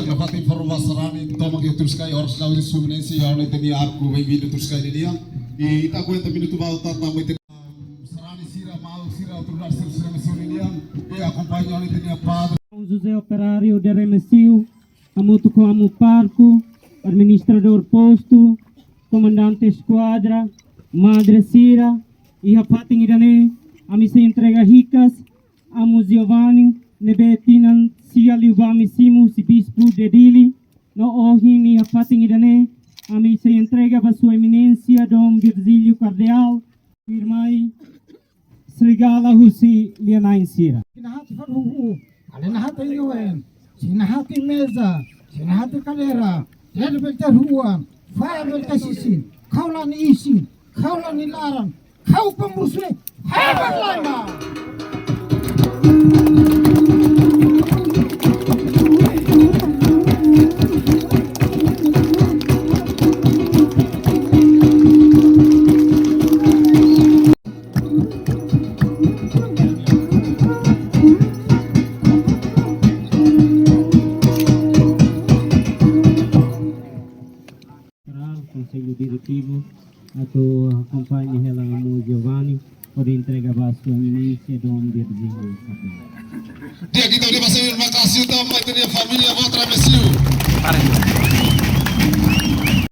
dapat informasi rani toma que terus kai horas na ulis suminensi ya oleh teni aku vai video terus kai dia ita ko enta minuto mau tata mo ita sarani sira mau sira terus sira mesuri dia e acompanha oleh teni padre José Operário de Remessiu, Amuto Coamu Parco, administrador posto, comandante esquadra, Madre Cira, e Rapating Irane, a missa entrega ricas, Amo Giovanni, Nebetinan, Sia Liubamissimo, si Bispo de Dili, no Ohim e Rapating Irane, a missa entrega para sua eminência, Dom Virgílio Cardeal, Irmãe Srigala Husi Lianain Sira. Sinahati faruhu, alinahati yuen, sinahati meza, sinahati kalera, lerbel terhuan, fayabel kasisin, kaulan isin, kaulan ilaran, kau pemuslim, hebat lama. Conselho Diretivo, atau acompanha ela Amo Giovanni, por entrega para sua eminência, Dom Virgílio Cardeal. dia kita udah pasang terima kasih utama itu dia família Votra Messiu